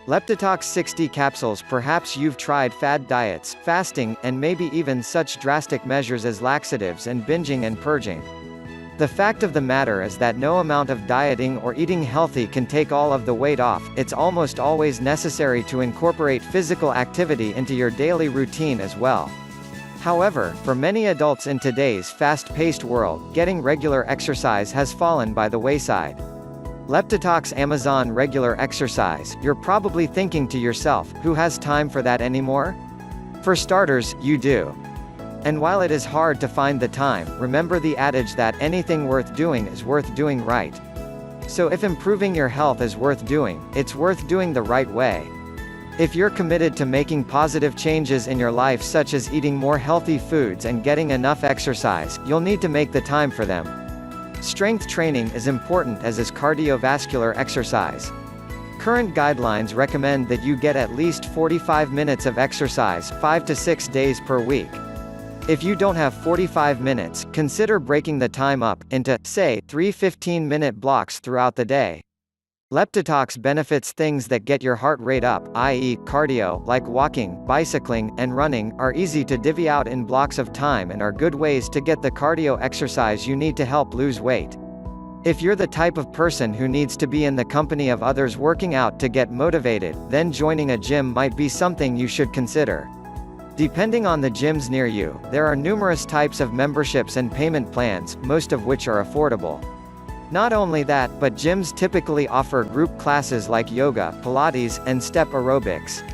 Leptitox 60 capsules. Perhaps you've tried fad diets, fasting, and maybe even such drastic measures as laxatives and binging and purging. The fact of the matter is that no amount of dieting or eating healthy can take all of the weight off. It's almost always necessary to incorporate physical activity into your daily routine as well. However, for many adults in today's fast-paced world, getting regular exercise has fallen by the wayside. Leptitox Amazon regular exercise. You're probably thinking to yourself, who has time for that anymore? For starters, you do. And while it is hard to find the time, remember the adage that anything worth doing is worth doing right. So if improving your health is worth doing, it's worth doing the right way. If you're committed to making positive changes in your life, such as eating more healthy foods and getting enough exercise, you'll need to make the time for them. Strength training is important, as is cardiovascular exercise. Current guidelines recommend that you get at least 45 minutes of exercise 5 to 6 days per week. If you don't have 45 minutes, consider breaking the time up into, say, 3 15-minute blocks throughout the day. Leptitox benefits things that get your heart rate up, i.e., cardio, like walking, bicycling, and running, are easy to divvy out in blocks of time and are good ways to get the cardio exercise you need to help lose weight. If you're the type of person who needs to be in the company of others working out to get motivated, then joining a gym might be something you should consider. Depending on the gyms near you, there are numerous types of memberships and payment plans, most of which are affordable. Not only that, but gyms typically offer group classes like yoga, pilates, and step aerobics.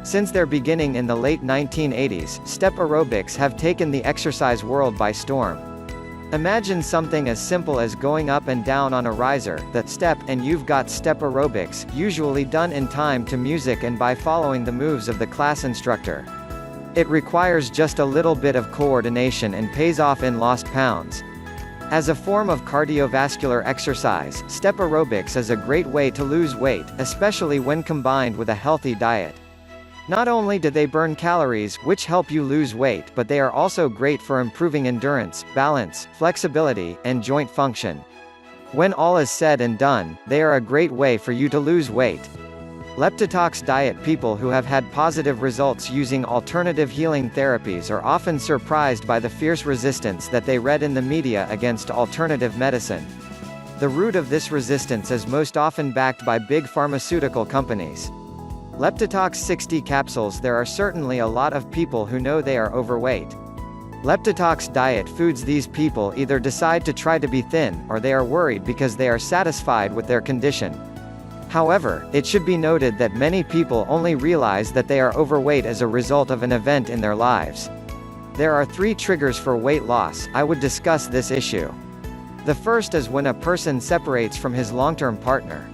Since their beginning in the late 1980s, step aerobics have taken the exercise world by storm. Imagine something as simple as going up and down on a riser, that step, and you've got step aerobics, usually done in time to music and by following the moves of the class instructor. It requires just a little bit of coordination and pays off in lost pounds. As a form of cardiovascular exercise, step aerobics is a great way to lose weight, especially when combined with a healthy diet. Not only do they burn calories, which help you lose weight, but they are also great for improving endurance, balance, flexibility, and joint function. When all is said and done, they are a great way for you to lose weight. Leptitox diet. People who have had positive results using alternative healing therapies are often surprised by the fierce resistance that they read in the media against alternative medicine. The root of this resistance is most often backed by big pharmaceutical companies. Leptitox 60 capsules. There are certainly a lot of people who know they are overweight. Leptitox diet foods. These people either decide to try to be thin, or they are worried because they are satisfied with their condition. However, it should be noted that many people only realize that they are overweight as a result of an event in their lives. There are 3 triggers for weight loss. I would discuss this issue. The first is when a person separates from his long-term partner.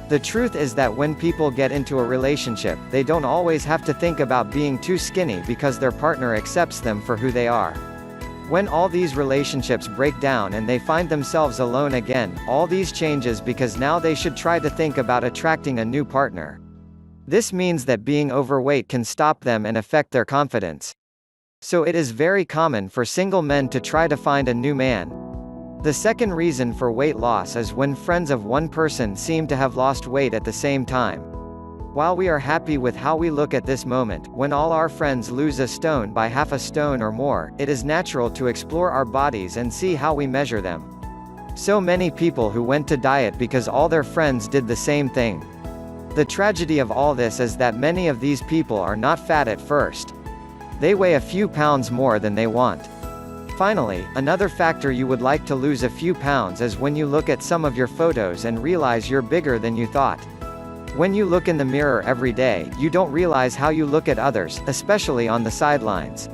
The truth is that when people get into a relationship, they don't always have to think about being too skinny because their partner accepts them for who they are. When all these relationships break down and they find themselves alone again, all these changes because now they should try to think about attracting a new partner. This means that being overweight can stop them and affect their confidence. So it is very common for single men to try to find a new man. The second reason for weight loss is when friends of one person seem to have lost weight at the same time. While we are happy with how we look at this moment, when all our friends lose a stone by half a stone or more, it is natural to explore our bodies and see how we measure them. So many people who went to diet because all their friends did the same thing. The tragedy of all this is that many of these people are not fat at first. They weigh a few pounds more than they want. Finally, another factor you would like to lose a few pounds is when you look at some of your photos and realize you're bigger than you thought. When you look in the mirror every day, you don't realize how you look at others, especially on the sidelines.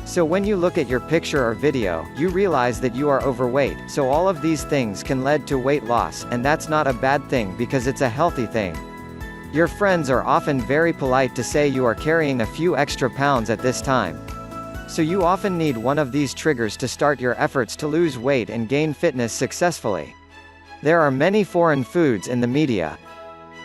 So when you look at your picture or video, you realize that you are overweight. So all of these things can lead to weight loss, and that's not a bad thing because it's a healthy thing. Your friends are often very polite to say you are carrying a few extra pounds at this time. So you often need one of these triggers to start your efforts to lose weight and gain fitness successfully. There are many foreign foods in the media.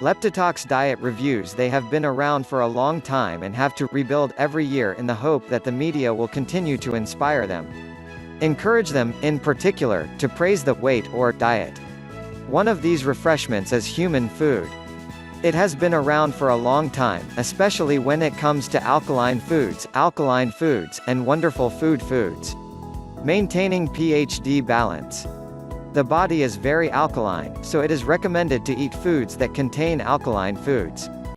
Leptitox diet reviews. They have been around for a long time and have to rebuild every year in the hope that the media will continue to inspire them. Encourage them, in particular, to praise the weight or diet. One of these refreshments is human food. It has been around for a long time, especially when it comes to alkaline foods, and wonderful foods. Maintaining pH balance. The body is very alkaline, so it is recommended to eat foods that contain alkaline foods.